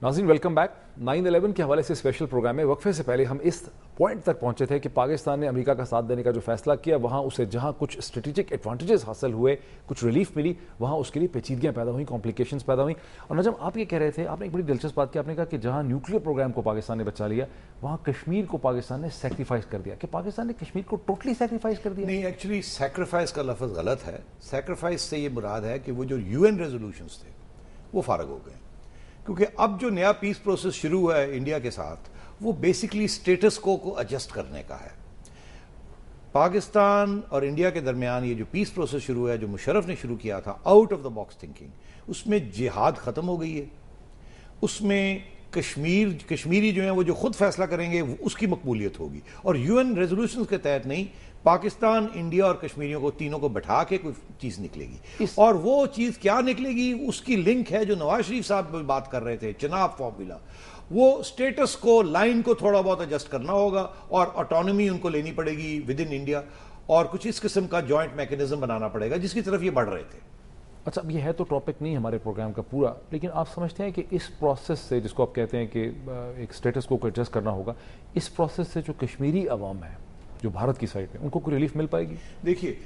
नाज़रीन welcome back. 9/11 के हवाले से स्पेशल प्रोग्राम में वक्फे से पहले हम इस पॉइंट तक पहुंचे थे कि पाकिस्तान ने अमेरिका का साथ देने का जो फैसला किया, वहां उसे जहां कुछ स्ट्रेटेजिक एडवांटेजेस हासिल हुए, कुछ रिलीफ मिली, वहां उसके लिए पेचीदगियां पैदा हुई, कॉम्प्लिकेशंस पैदा हुई। और नजम, आप ये कह रहे थे, आपने एक बड़ी दिलचस्प बात की, आपने कहा कि जहां न्यूक्लियर प्रोग्राम को पाकिस्तान ने बचा लिया, वहां कश्मीर को पाकिस्तान ने सेक्रीफाइस कर दिया। कि पाकिस्तान ने कश्मीर को टोटली सेक्रीफाइस कर दिया? नहीं, एक्चुअली सेक्रीफाइस का लफ्ज़ गलत है। सेक्रीफाइस से ये मुराद है कि वो जो यूएन रेजोल्यूशंस थे वो फारग हो गए, क्योंकि अब जो नया पीस प्रोसेस शुरू हुआ है इंडिया के साथ, वो बेसिकली स्टेटस को एडजस्ट करने का है। पाकिस्तान और इंडिया के दरमियान ये जो पीस प्रोसेस शुरू हुआ है, जो मुशर्रफ ने शुरू किया था, out of the box thinking, उसमें जिहाद ख़त्म हो गई है। उसमें कश्मीरी जो हैं वो जो खुद फैसला करेंगे उसकी मकबूलियत होगी, और यूएन रेजोल्यूशंस के तहत नहीं, पाकिस्तान, इंडिया और कश्मीरियों को तीनों को बैठा के कोई चीज़ निकलेगी। और वो चीज़ क्या निकलेगी, उसकी लिंक है जो नवाज शरीफ साहब बात कर रहे थे, चनाब फॉर्मूला। वो स्टेटस को, लाइन को थोड़ा बहुत एडजस्ट करना होगा, और ऑटोनॉमी उनको लेनी पड़ेगी विद इन इंडिया, और कुछ इस किस्म का जॉइंट मैकेनिज्म बनाना पड़ेगा, जिसकी तरफ ये बढ़ रहे थे। अच्छा, अब ये है तो टॉपिक नहीं हमारे प्रोग्राम का पूरा, लेकिन आप समझते हैं कि इस प्रोसेस से, जिसको आप कहते हैं कि एक स्टेटस को एडजस्ट करना होगा, इस प्रोसेस से जो कश्मीरी अवाम है, जो भारत की साइड में, उनको कोई रिलीफ मिल पाएगी? देखिए,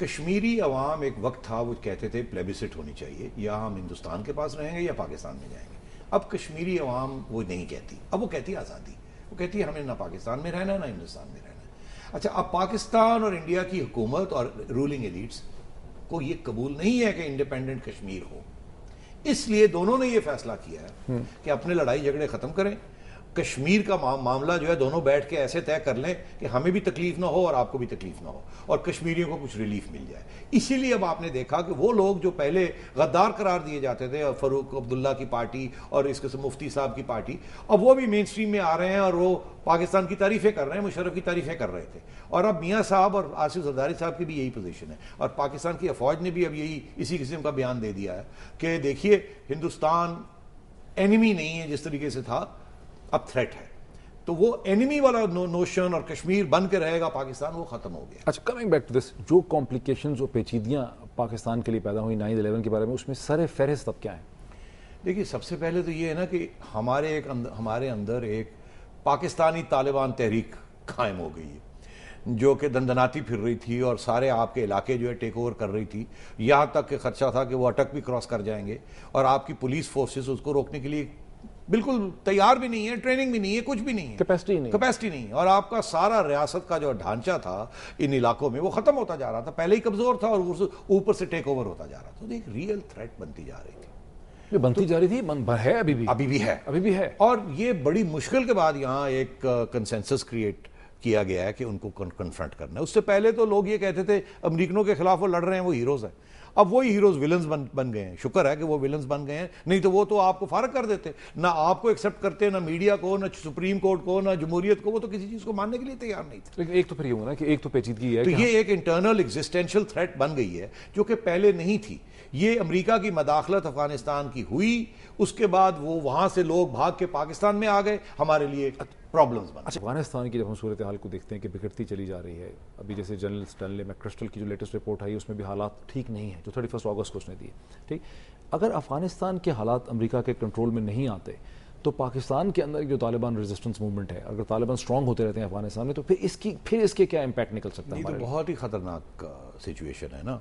कश्मीरी अवाम एक वक्त था वो कहते थे प्लेबिसिट होनी चाहिए, या हम हिंदुस्तान के पास रहेंगे या पाकिस्तान में जाएंगे। अब कश्मीरी अवाम वो नहीं कहती, अब वो कहती है आज़ादी। वो कहती है हमें ना पाकिस्तान में रहना है ना हिंदुस्तान में रहना है। अच्छा, अब पाकिस्तान और इंडिया की हुकूमत और रूलिंग एलिट्स को ये कबूल नहीं है कि इंडिपेंडेंट कश्मीर हो, इसलिए दोनों ने ये फैसला किया है कि अपने लड़ाई झगड़े खत्म करें। कश्मीर का मामला जो है दोनों बैठ के ऐसे तय कर लें कि हमें भी तकलीफ ना हो और आपको भी तकलीफ ना हो, और कश्मीरियों को कुछ रिलीफ मिल जाए। इसीलिए अब आपने देखा कि वो लोग जो पहले गद्दार करार दिए जाते थे, फरूक अब्दुल्ला की पार्टी और इसके से मुफ्ती साहब की पार्टी, अब वो भी मेन स्ट्रीम में आ रहे हैं, और वो पाकिस्तान की तारीफें कर रहे हैं, मुशर्रफ की तारीफें कर रहे थे। और अब मियाँ साहब और आसिफ जरदारी साहब की भी यही पोजीशन है, और पाकिस्तान की फौज ने भी अब यही इसी किस्म का बयान दे दिया है कि देखिए, हिंदुस्तान एनिमी नहीं है जिस तरीके से था, अब थ्रेट है। तो वो एनिमी वाला नोशन और कश्मीर बन के रहेगा पाकिस्तान, वो खत्म हो गया। अच्छा, कमिंग बैक टू दिस, जो कॉम्प्लिकेशंस और पेचीदियां पाकिस्तान के लिए पैदा हुई 9/11 के बारे में, उसमें सर फहरिस्त अब क्या है? देखिए, सबसे पहले तो ये है ना कि हमारे अंदर एक पाकिस्तानी तालिबान तहरीक कायम हो गई है, जो कि दंदनाती फिर रही थी और सारे आपके इलाके जो है टेक ओवर कर रही थी। यहाँ तक कि खर्चा था कि वो अटक भी क्रॉस कर जाएंगे, और आपकी पुलिस फोर्सेस उसको रोकने के लिए बिल्कुल तैयार भी नहीं है, ट्रेनिंग भी नहीं है, कुछ भी नहीं है, कैपेसिटी नहीं है। और आपका सारा रियासत का जो ढांचा था इन इलाकों में, वो खत्म होता जा रहा था, पहले ही कमजोर था और ऊपर से टेक ओवर होता जा रहा था। तो एक रियल थ्रेट बनती जा रही थी, है, अभी भी है। और ये बड़ी मुश्किल के बाद यहाँ एक कंसेंसस क्रिएट किया गया है कि उनको कन्फ्रंट करना है। उससे पहले तो लोग ये कहते थे अमेरिकनों के खिलाफ वो लड़ रहे हैं, वो हीरोज हैं। अब वही हीरोज विलन्स बन गए हैं। शुक्र है कि वो विलन्स बन गए हैं, नहीं तो वो तो आपको फारग कर देते, ना आपको एक्सेप्ट करते, ना मीडिया को, ना सुप्रीम कोर्ट को, ना जमहूरियत को। वो तो किसी चीज को मानने के लिए तैयार नहीं थे। लेकिन एक तो फिर ये होगा ना कि एक तो पेचीदगी है, तो ये एक इंटरनल एग्जिस्टेंशियल थ्रेट बन गई है जो कि पहले नहीं थी। ये अमेरिका की मदाखलत अफगानिस्तान की हुई, उसके बाद वो वहां से लोग भाग के पाकिस्तान में आ गए, हमारे लिए प्रॉब्लम्स बन। अच्छा, अफगानिस्तान की जब हम सूरत हाल को देखते हैं कि बिगड़ती चली जा रही है, अभी जैसे जनरल स्टैनले मैक्रिस्टल की जो लेटेस्ट रिपोर्ट आई, उसमें भी हालात ठीक नहीं है, जो 31 अगस्त को उसने दी। ठीक, अगर अफगानिस्तान के हालात अमेरिका के कंट्रोल में नहीं आते, तो पाकिस्तान के अंदर जो तालिबान रेजिस्टेंस मूवमेंट है, अगर तालिबान स्ट्रांग होते रहते हैं अफगानिस्तान में, तो फिर इसके क्या इम्पैक्ट निकल सकता है? तो बहुत ही खतरनाक सिचुएशन है ना।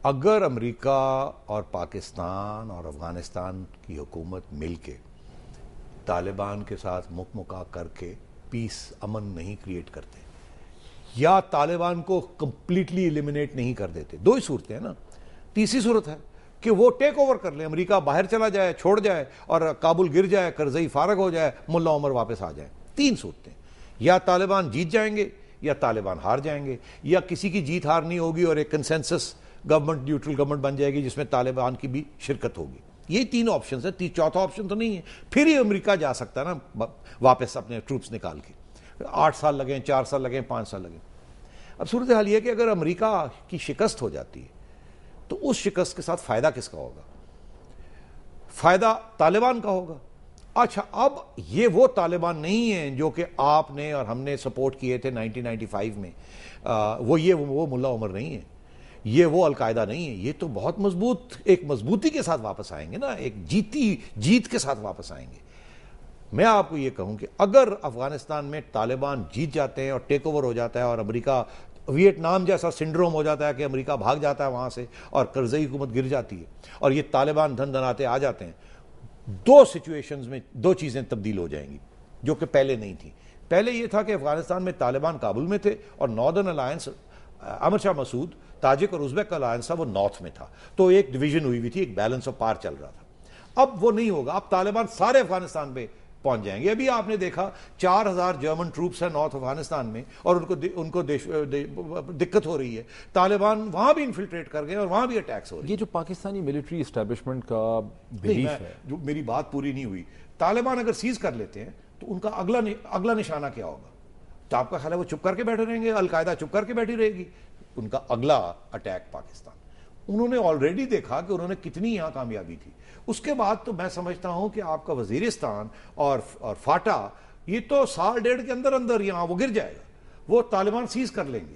अगर अमेरिका और पाकिस्तान और अफगानिस्तान की हुकूमत मिल के तालिबान के साथ मुकमुका करके पीस, अमन नहीं क्रिएट करते, या तालिबान को कंप्लीटली एलिमिनेट नहीं कर देते, दो ही सूरतें हैं ना। तीसरी सूरत है कि वो टेक ओवर कर ले, अमेरिका बाहर चला जाए, छोड़ जाए, और काबुल गिर जाए, करजई फारग हो जाए, मुल्ला उमर वापस आ जाए। तीन सूरतें, या तालिबान जीत जाएंगे, या तालिबान हार जाएंगे, या किसी की जीत हार नहीं होगी और एक कंसेंसस गवर्नमेंट, न्यूट्रल गवर्नमेंट बन जाएगी जिसमें तालिबान की भी शिरकत होगी। ये तीन ऑप्शन है, चौथा ऑप्शन तो नहीं है। फिर ही अमेरिका जा सकता है ना वापस अपने ट्रूप्स निकाल के। 8 साल लगे, 4 साल लगे, 5 साल लगे। अब सूरत हाल ये है कि अगर अमेरिका की शिकस्त हो जाती है, तो उस शिकस्त के साथ फायदा किसका होगा? फायदा तालिबान का होगा। अच्छा, अब ये वो तालिबान नहीं है जो कि आपने और हमने सपोर्ट किए थे 1995 में। वो मुल्ला उमर नहीं है। یہ وہ القاعدہ نہیں ہے، یہ تو بہت مضبوط، ایک مضبوطی کے ساتھ واپس آئیں گے نا، ایک جیت کے ساتھ واپس آئیں گے۔ میں آپ کو یہ کہوں کہ اگر افغانستان میں طالبان جیت جاتے ہیں اور ٹیک اوور ہو جاتا ہے اور امریکہ ویتنام جیسا سنڈروم ہو جاتا ہے کہ امریکہ بھاگ جاتا ہے وہاں سے اور کرزئی حکومت گر جاتی ہے اور یہ طالبان دھن دھناتے آ جاتے ہیں، دو سچویشنز میں دو چیزیں تبدیل ہو جائیں گی جو کہ پہلے نہیں تھی۔ پہلے یہ تھا کہ افغانستان میں طالبان کابل میں تھے اور ناردرن الائنس امر شاہ مسعود تاجک اور ازبیک کا الائنس تھا وہ نارتھ میں تھا، تو ایک ڈویژن ہوئی تھی، ایک بیلنس آف پاور چل رہا تھا۔ اب وہ نہیں ہوگا، اب طالبان سارے افغانستان پہ پہنچ جائیں گے۔ ابھی آپ نے دیکھا 4000 جرمن ٹروپس ہیں نارتھ افغانستان میں اور ان کو دقت ہو رہی ہے، طالبان وہاں بھی انفلٹریٹ کر گئے اور وہاں بھی اٹیکس ہو رہی ہے۔ یہ جو پاکستانی ملٹری اسٹیبلشمنٹ کا بلیف ہے، جو میری بات پوری نہیں ہوئی، طالبان اگر سیز کر لیتے ہیں تو ان کا اگلا نشانہ کیا ہوگا؟ تو آپ کا خیال ہے وہ چپ کر کے بیٹھے رہیں گے؟ القاعدہ چپ کر کے بیٹھی رہے گی؟ ان کا اگلا اٹیک پاکستان۔ انہوں نے آلریڈی دیکھا کہ انہوں نے کتنی یہاں کامیابی تھی، اس کے بعد تو میں سمجھتا ہوں کہ آپ کا وزیرستان اور فاٹا یہ تو سال ڈیڑھ کے اندر اندر یہاں وہ گر جائے گا، وہ طالبان سیز کر لیں گے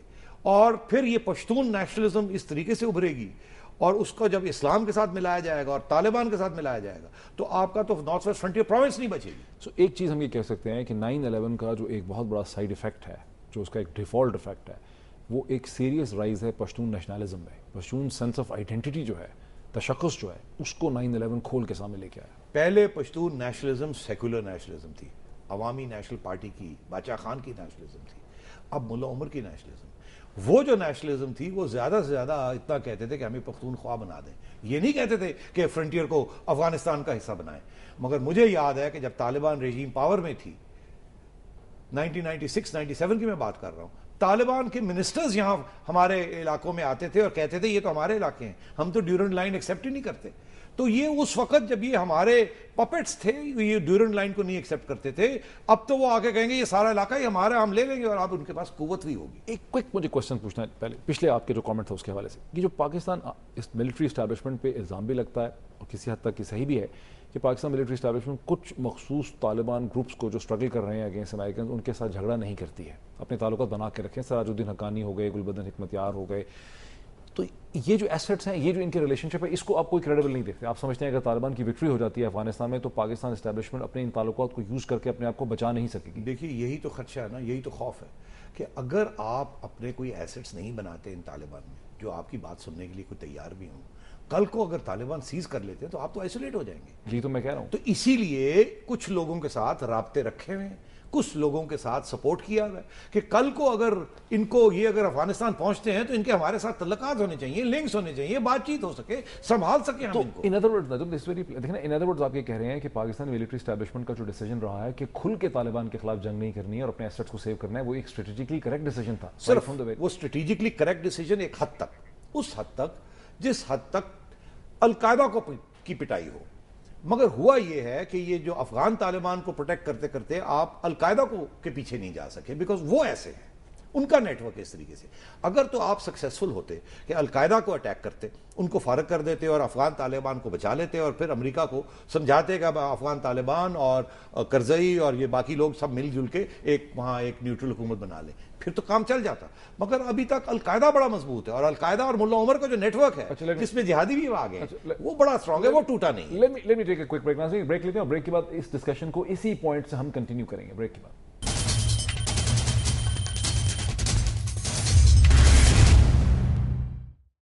اور پھر یہ پشتون نیشنلزم اس طریقے سے ابھرے گی اور اس کو جب اسلام کے ساتھ ملایا جائے گا اور طالبان کے ساتھ ملایا جائے گا تو آپ کا تو نارتھ ویسٹ فرنٹیئر پروونس نہیں بچے گی۔ سو ایک چیز ہم یہ کہہ سکتے ہیں کہ 9/11 کا جو ایک بہت بڑا سائیڈ ایفیکٹ ہے، جو اس کا ایک ڈیفالٹ ایفیکٹ ہے، وہ ایک سیریس رائز ہے پشتون نیشنلزم میں۔ پشتون سینس آف آئیڈینٹی جو ہے، تشخص جو ہے، اس کو 9/11 کھول کے سامنے لے کے آیا۔ پہلے پشتون نیشنلزم سیکولر نیشنلزم تھی، عوامی نیشنل پارٹی کی، باچا خان کی نیشنلزم تھی، اب ملا عمر کی نیشنلزم۔ وہ جو نیشنلزم تھی وہ زیادہ سے زیادہ اتنا کہتے تھے کہ ہمیں پختونخوا بنا دیں، یہ نہیں کہتے تھے کہ فرنٹیئر کو افغانستان کا حصہ بنائیں۔ مگر مجھے یاد ہے کہ جب طالبان رژیم پاور میں تھی، 1996-97 کی میں بات کر رہا ہوں، طالبان کے منسٹرز یہاں ہمارے علاقوں میں آتے تھے اور کہتے تھے یہ تو ہمارے علاقے ہیں، ہم تو ڈیورنڈ لائن ایکسیپٹ ہی نہیں کرتے۔ تو یہ اس وقت جب یہ ہمارے پپٹس تھے، یہ ڈیورنڈ لائن کو نہیں ایکسیپٹ کرتے تھے، اب تو وہ آگے کہیں گے یہ سارا علاقہ ہی ہمارا، ہم لے لیں گے اور اب ان کے پاس قوت بھی ہوگی۔ ایک کوئک مجھے کوشچن پوچھنا ہے پہلے، پچھلے آپ کے جو کامنٹ تھا اس کے حوالے سے، یہ جو پاکستان اس ملٹری اسٹیبلشمنٹ پہ الزام بھی لگتا ہے اور کسی حد تک یہ صحیح بھی ہے کہ پاکستان ملٹری اسٹیبلشمنٹ کچھ مخصوص طالبان گروپس کو جو اسٹرگل کر رہے ہیں اگینسٹ امریکنز، ان کے ساتھ جھگڑا نہیں کرتی ہے، اپنے تعلقات بنا کے رکھیں، سراج الدین حقانی ہو گئے، گلبدن حکمت یار ہو گئے، تو یہ جو ایسٹس ہیں، یہ جو ان کے ریلیشن شپ ہے، اس کو آپ کوئی کریڈیبل نہیں دیکھتے؟ آپ سمجھتے ہیں اگر طالبان کی وکٹری ہو جاتی ہے افغانستان میں تو پاکستان اسٹیبلشمنٹ اپنے ان تعلقات کو یوز کر کے اپنے آپ کو بچا نہیں سکے گی؟ دیکھیے یہی تو خدشہ ہے نا، یہی تو خوف ہے کہ اگر آپ اپنے کوئی ایسٹس نہیں بناتے ان طالبان میں جو آپ کی بات سننے کے لیے کوئی تیار بھی ہوں، کل کو اگر طالبان سیز کر لیتے ہیں تو آپ تو آئسولیٹ ہو جائیں گے۔ یہی تو میں کہہ رہا ہوں۔ تو اسی لیے کچھ لوگوں کے ساتھ رابطے رکھے ہوئے ہیں، کچھ لوگوں کے ساتھ سپورٹ کیا ہوا ہے کہ کل کو اگر ان کو یہ اگر افغانستان پہنچتے ہیں تو ان کے ہمارے ساتھ تعلقات ہونے چاہیے، لنکس ہونے چاہیے، بات چیت ہو سکے، سنبھال سکے ہم ان کو۔ ان ادر ورڈز دیکھیں نا، ان ادر ورڈز آپ یہ کہہ رہے ہیں کہ پاکستانی ملٹری اسٹیبلشمنٹ کا جو ڈیسیجن رہا ہے کہ کھل کے طالبان کے خلاف جنگ نہیں کرنی ہے اور اپنے ایسٹس کو سیو کرنا ہے، وہ ایک اسٹریٹجکلی کریکٹ ڈیسیجن تھا۔ صرف وہ اسٹریٹجکلی کریکٹ ڈیسیجن ایک حد تک، اس حد تک جس حد تک القاعدہ کی پٹائی ہو، مگر ہوا یہ ہے کہ یہ جو افغان طالبان کو پروٹیکٹ کرتے کرتے آپ القاعدہ کے پیچھے نہیں جا سکے، بیکاز وہ ایسے ہیں، ان کا نیٹ ورک اس طریقے سے۔ اگر تو آپ سکسیسفل ہوتے کہ القاعدہ کو اٹیک کرتے، ان کو فارغ کر دیتے اور افغان طالبان کو بچا لیتے اور پھر امریکہ کو سمجھاتے کہ اب افغان طالبان اور کرزئی اور یہ باقی لوگ سب مل جل کے ایک وہاں ایک نیوٹرل حکومت بنا لیں، پھر تو کام چل جاتا۔ مگر ابھی تک القاعدہ بڑا مضبوط ہے اور القاعدہ اور ملا عمر کا جو نیٹ ورک ہے جس میں جہادی بھی آ گئے وہ بڑا اسٹرانگ ہے، وہ ٹوٹا نہیں ہے۔ Let me take a quick break, break لیتے ہیں اور بریک کے بعد اس ڈسکشن کو اسی پوائنٹ سے ہم کنٹینیو کریں گے، بریک کے بعد۔